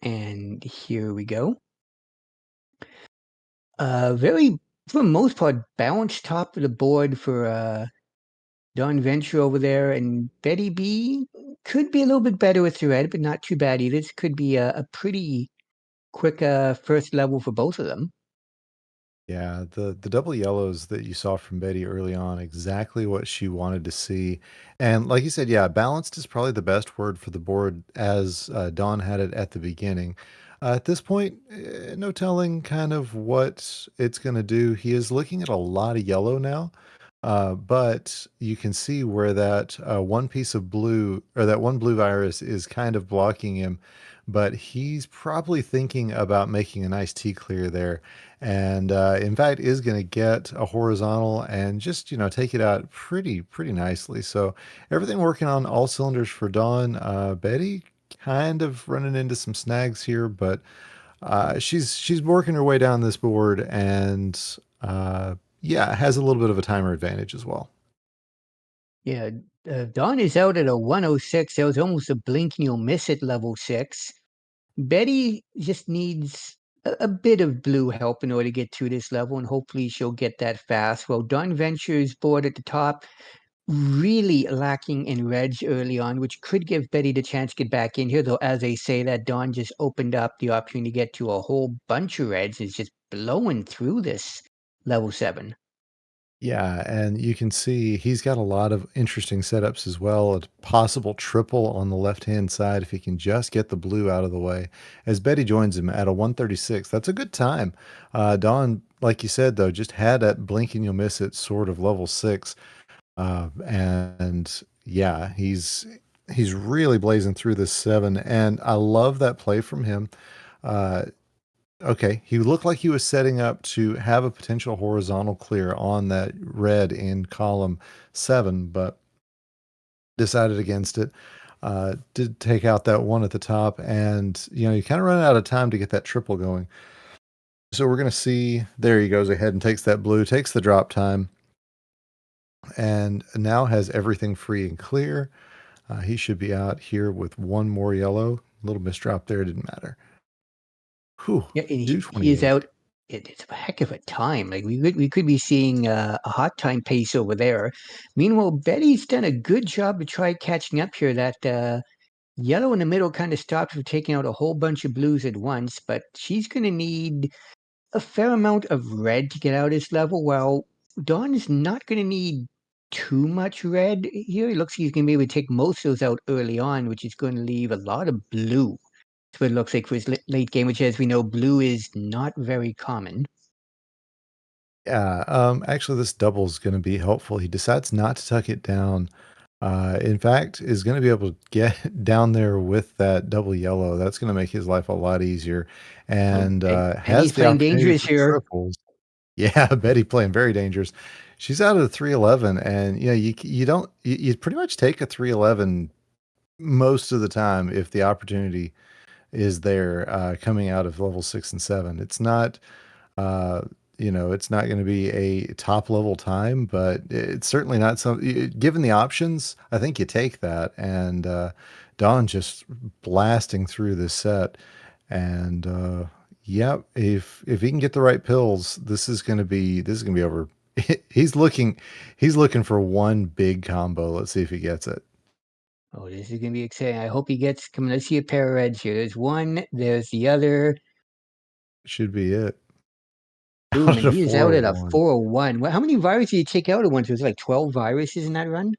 And here we go. Very, for the most part, balanced top of the board for Dawnventure over there, and Betty B could be a little bit better with the red, but not too bad either. This could be a pretty quick first level for both of them. Yeah, the double yellows that you saw from Betty early on, exactly what she wanted to see. And like you said, yeah, balanced is probably the best word for the board as Dawn had it at the beginning. At this point, no telling kind of what it's going to do. He is looking at a lot of yellow now, but you can see where that one piece of blue or that one blue virus is kind of blocking him. But he's probably thinking about making a nice T clear there and in fact is going to get a horizontal and just take it out pretty nicely. So everything working on all cylinders for Dawn. Betty kind of running into some snags here, but she's working her way down this board and yeah, has a little bit of a timer advantage as well. Yeah, Dawn is out at a 106. That was almost a blink and you'll miss it level 6. Betty just needs a bit of blue help in order to get to this level, and hopefully she'll get that fast. Well, Dawn Venture's board at the top really lacking in reds early on, which could give Betty the chance to get back in here. Though, as they say, that Dawn just opened up the opportunity to get to a whole bunch of reds. Is just blowing through this level 7. Yeah, and you can see he's got a lot of interesting setups as well. A possible triple on the left-hand side if he can just get the blue out of the way. As Betty joins him at a 136, that's a good time. Dawn, like you said, though, just had that blink and you'll miss it sort of level 6. And yeah, he's really blazing through this 7, and I love that play from him. Uh, Okay, he looked like he was setting up to have a potential horizontal clear on that red in column 7, but decided against it. Did take out that one at the top, and you kind of run out of time to get that triple going. So we're gonna see. There he goes ahead and takes that blue, takes the drop time, and now has everything free and clear. He should be out here with one more yellow. Little misdrop there, didn't matter. Whew, Yeah, and he is 228. out. It's a heck of a time. Like we could be seeing a hot time pace over there. Meanwhile, Betty's done a good job to try catching up here. That yellow in the middle kind of stopped for taking out a whole bunch of blues at once, but she's going to need a fair amount of red to get out of this level. While Dawn is not going to need too much red here. It looks like he's going to be able to take most of those out early on, which is going to leave a lot of blue. That's what it looks like for his late game, which, as we know, blue is not very common. Yeah, actually, this double is gonna be helpful. He decides not to tuck it down. In fact, is gonna be able to get down there with that double yellow. That's gonna make his life a lot easier, Oh, and Betty's has the playing opportunity dangerous for here. triples. Yeah, Betty playing very dangerous. She's out of the 311, and you don't you pretty much take a 311 most of the time if the opportunity is there coming out of level 6 and 7. It's not uh, it's not going to be a top level time, but it's certainly not given the options, I think you take that. And Don just blasting through this set. And yeah, if he can get the right pills, this is going to be over. He's looking he's looking for one big combo. Let's see if he gets it. Oh, this is gonna be exciting. I hope he gets. Come on, let's see a pair of reds here. There's one. There's the other. Should be it. Boom, Out and of he is out at a 401. 401. How many viruses did you take out at once? Was it like 12 viruses in that run?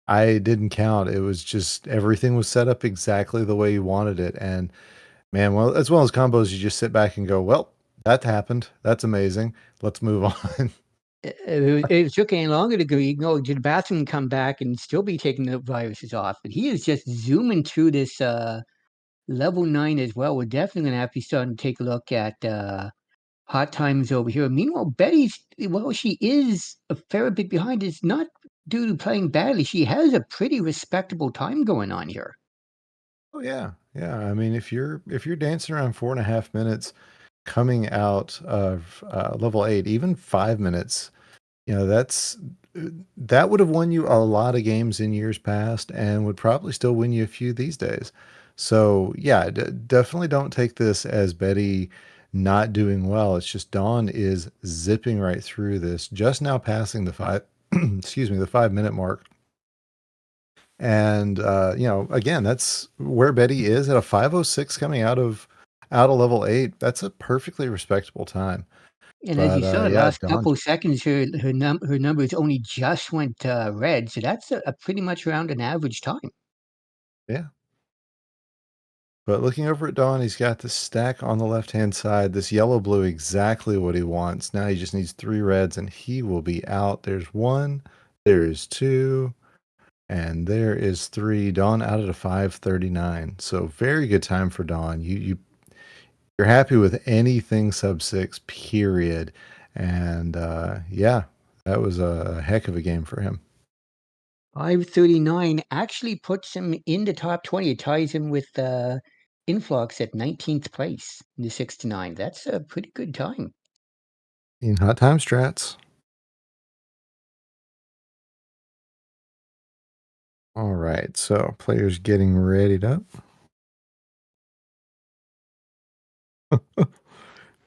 I didn't count. It was just everything was set up exactly the way you wanted it. And man, well, as well as combos, you just sit back and go, well, that happened. That's amazing. Let's move on. It took any longer to go. You can go to the bathroom, come back, and still be taking the viruses off. But he is just zooming through this level 9 as well. We're definitely gonna have to start to take a look at hot times over here. Meanwhile, Betty's, well, she is a fair bit behind. It's not due to playing badly. She has a pretty respectable time going on here. Oh yeah. Yeah. I mean, if you're dancing around 4.5 minutes coming out of level 8, even 5 minutes, that's that would have won you a lot of games in years past and would probably still win you a few these days. So yeah, definitely don't take this as Betty not doing well. It's just Dawn is zipping right through this, just now passing the five, excuse me, the 5 minute mark. And again, that's where Betty is at a 5:06 coming out of level 8. That's a perfectly respectable time. And as you But saw, the yeah, last Dawn, couple seconds, her numbers only just went red, so that's a pretty much around an average time. yeah. But looking over at Dawn, he's got the stack on the left-hand side. This yellow blue, exactly what he wants. Now he just needs 3 reds and he will be out. There's one, there is two, and there is three. Dawn out at a 539. So very good time for Dawn. You're happy with anything sub six, period. And yeah, that was a heck of a game for him. 539 actually puts him in the top 20. It ties him with Influx at 19th place in the 6 to 9. That's a pretty good time. In hot time strats. All right, so players getting readied up.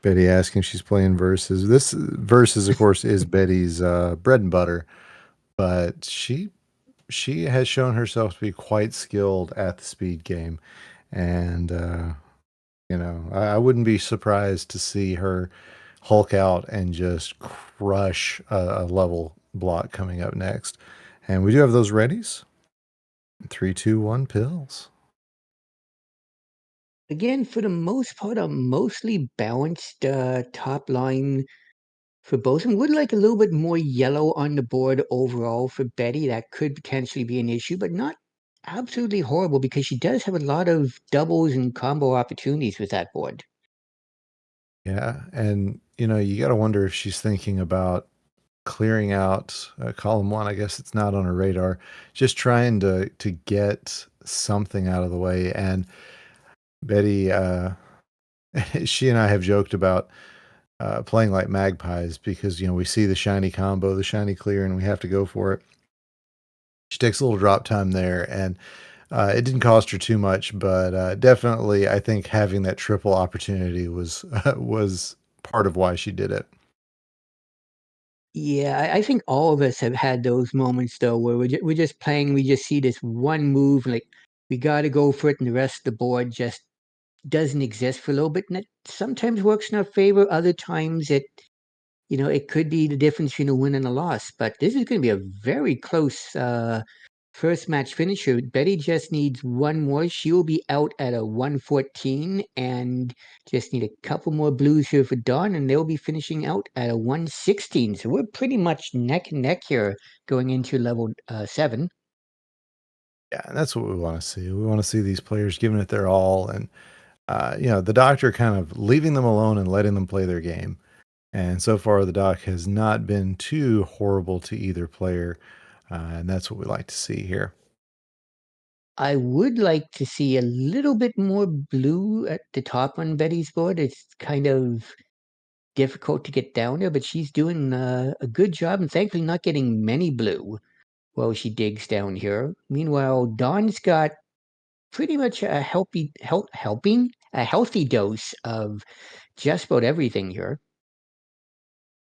Betty asking if she's playing verses. This verses, of course, is Betty's bread and butter, but she has shown herself to be quite skilled at the speed game, and I wouldn't be surprised to see her Hulk out and just crush a level block coming up next. And we do have those readies. 3, 2, 1 pills. Again, for the most part, a mostly balanced top line for both. And would like a little bit more yellow on the board overall for Betty. That could potentially be an issue, but not absolutely horrible because she does have a lot of doubles and combo opportunities with that board. Yeah, and you got to wonder if she's thinking about clearing out column one. I guess it's not on her radar. Just trying to get something out of the way. And Betty, she and I have joked about playing like magpies because we see the shiny combo, the shiny clear, and we have to go for it. She takes a little drop time there, and it didn't cost her too much, but definitely, I think having that triple opportunity was was part of why she did it. Yeah, I think all of us have had those moments though, where we're just playing. We just see this one move, like we got to go for it, and the rest of the board just doesn't exist for a little bit. And it sometimes works in our favor. Other times, it could be the difference between a win and a loss. But this is going to be a very close first match finisher. Betty just needs one more. She'll be out at a 114 and just need a couple more blues here for Dawn, and they'll be finishing out at a 116. So we're pretty much neck and neck here going into level 7. Yeah, and that's what we want to see. We want to see these players giving it their all, and the doctor kind of leaving them alone and letting them play their game. And so far, the doc has not been too horrible to either player, and that's what we like to see here. I would like to see a little bit more blue at the top on Betty's board. It's kind of difficult to get down there, but she's doing a good job and thankfully not getting many blue while she digs down here. Meanwhile, Dawn's got pretty much a healthy dose of just about everything here.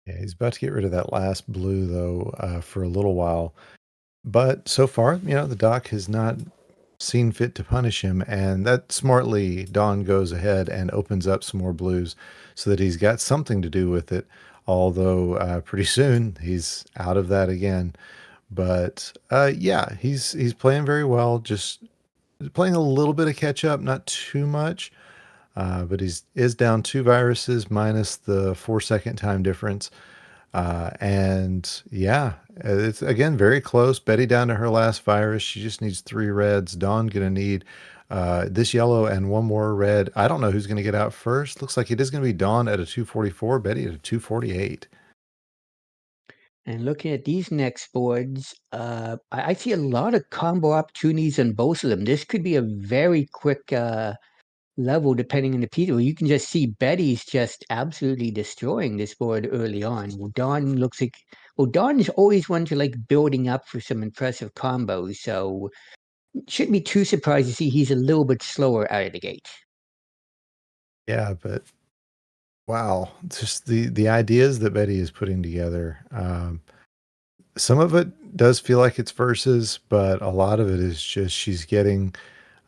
Yeah, he's about to get rid of that last blue though for a little while. But so far, the doc has not seen fit to punish him, and that smartly Don goes ahead and opens up some more blues so that he's got something to do with it. Although pretty soon he's out of that again. But yeah, he's playing very well. Just playing a little bit of catch up, not too much. But he's is down 2 viruses minus the 4 second time difference. And yeah, it's again very close. Betty down to her last virus. She just needs 3 reds. Dawn gonna need this yellow and one more red. I don't know who's gonna get out first. Looks like it is gonna be Dawn at a 244, Betty at a 248. And looking at these next boards, I see a lot of combo opportunities on both of them. This could be a very quick level depending on the people. You can just see Betty's just absolutely destroying this board early on. Dawn is always one to like building up for some impressive combos. So Shouldn't be too surprised to see he's a little bit slower out of the gate. Yeah, but wow, just the ideas that Betty is putting together. Some of it does feel like it's verses, but a lot of it is just she's getting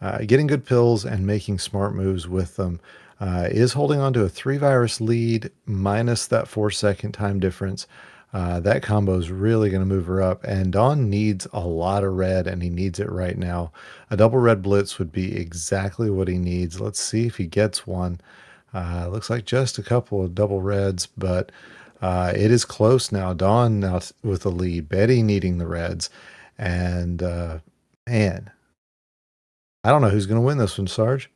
good pills and making smart moves with them. Is holding on to a 3 virus lead minus that 4 second time difference. That combo is really going to move her up. And Dawn needs a lot of red, and he needs it right now. A double red blitz would be exactly what he needs. Let's see if he gets one. Looks like just a couple of double reds, but it is close now. Dawn now with the lead, Betty needing the reds. And man, I don't know who's going to win this one, Sarge.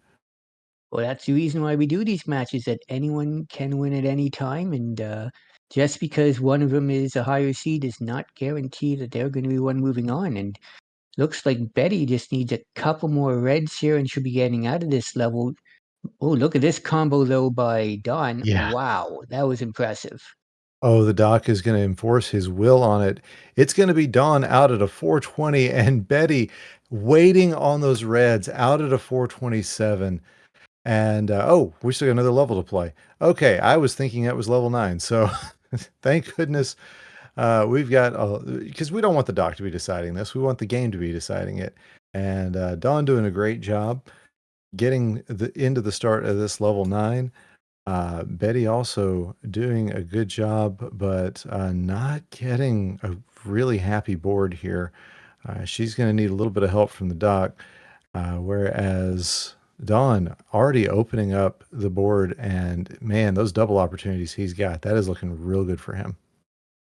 Well, that's the reason why we do these matches, that anyone can win at any time. And just because one of them is a higher seed does not guarantee that they're going to be one moving on. And looks like Betty just needs a couple more reds here and she'll be getting out of this level. Oh, look at this combo, though, by Dawn. Yeah. Wow, that was impressive. Oh, the doc is going to enforce his will on it. It's going to be Dawn out at a 420 and Betty waiting on those reds out at a 427. And oh, we still got another level to play. Okay, I was thinking that was level 9. So thank goodness we've got, because we don't want the doc to be deciding this. We want the game to be deciding it. And Dawn doing a great job getting into the start of this level 9. Betty also doing a good job, but not getting a really happy board here. She's going to need a little bit of help from the doc, whereas Dawn already opening up the board, and man, those double opportunities he's got, that is looking real good for him.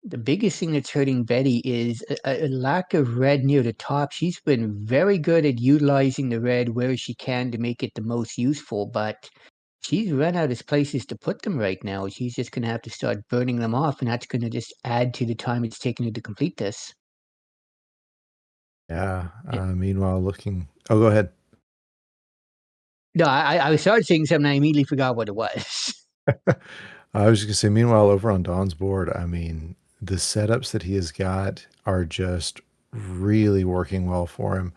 The biggest thing that's hurting Betty is a lack of red near the top. She's been very good at utilizing the red where she can to make it the most useful, but she's run out of places to put them right now. She's just going to have to start burning them off, and that's going to just add to the time it's taken her to complete this. Yeah. Eh, Meanwhile, looking. Oh, go ahead. No, I started saying something, I immediately forgot what it was. I was just gonna say, meanwhile, over on Don's board, I mean, the setups that he has got are just really working well for him.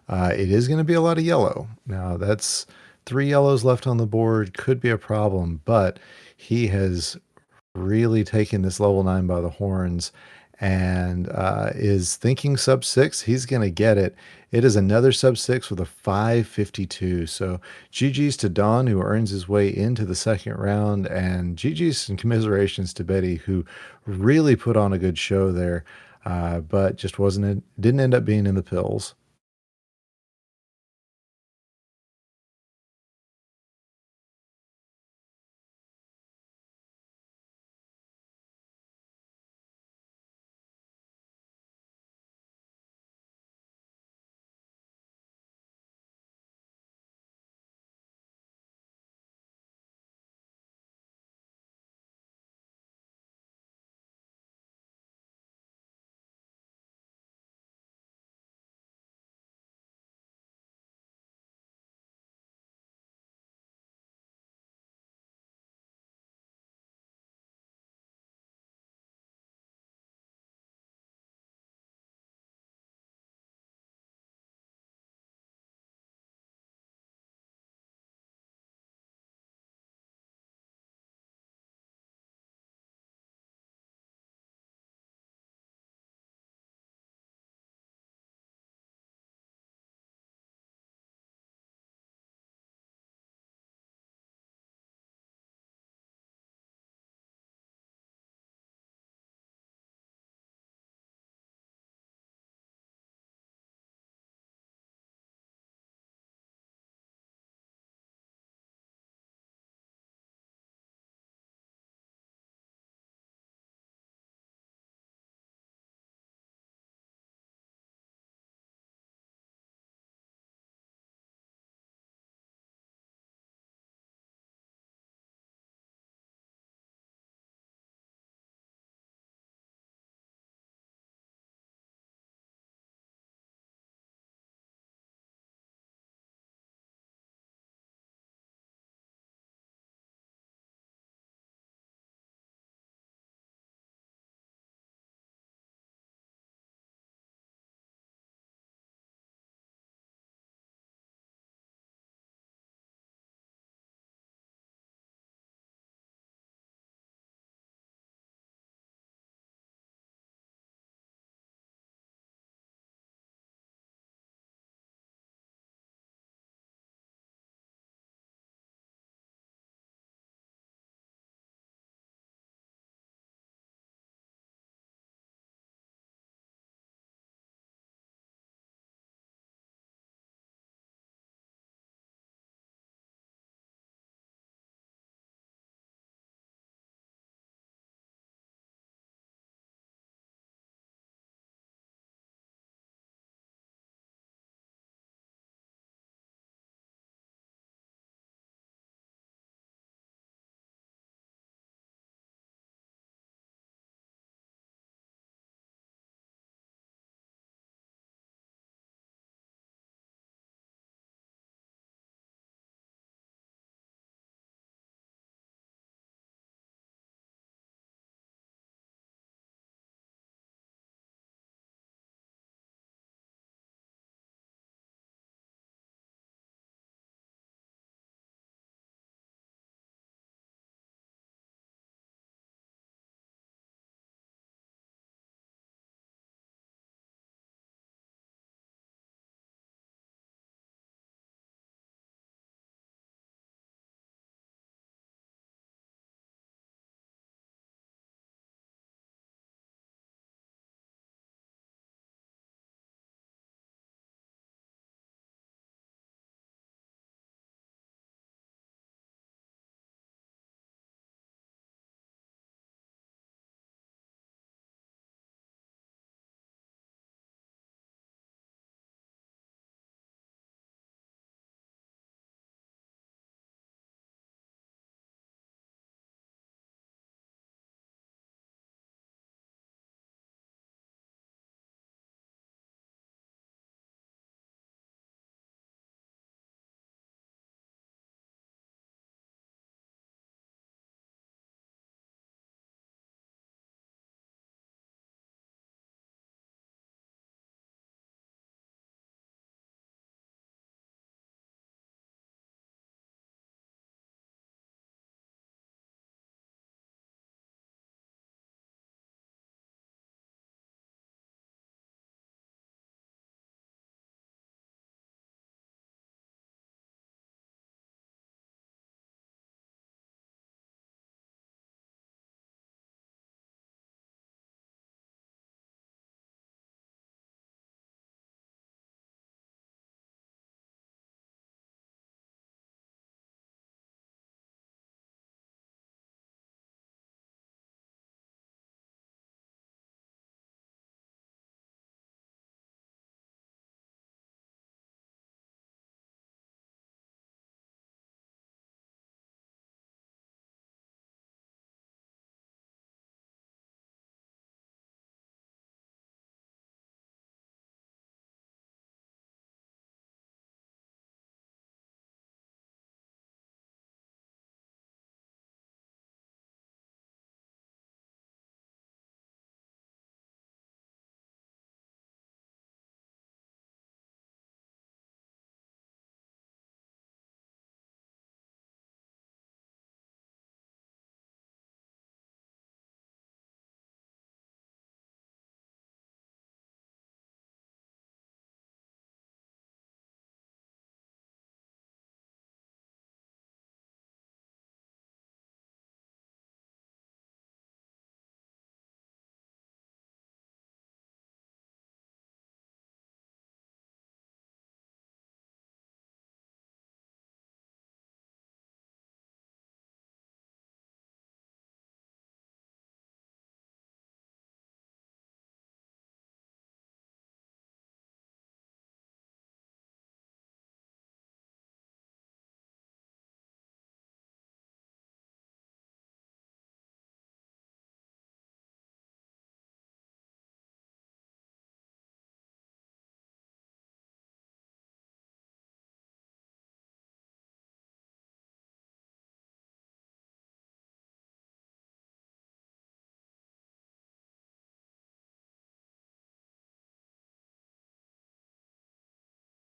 It is going to be a lot of yellow. Now, that's 3 yellows left on the board, could be a problem, but he has really taken this level 9 by the horns and is thinking sub 6. He's going to get it. It is another sub 6 with a 552. So GG's to Don, who earns his way into the second round, and GG's and commiserations to Betty, who really put on a good show there, but just didn't end up being in the pills.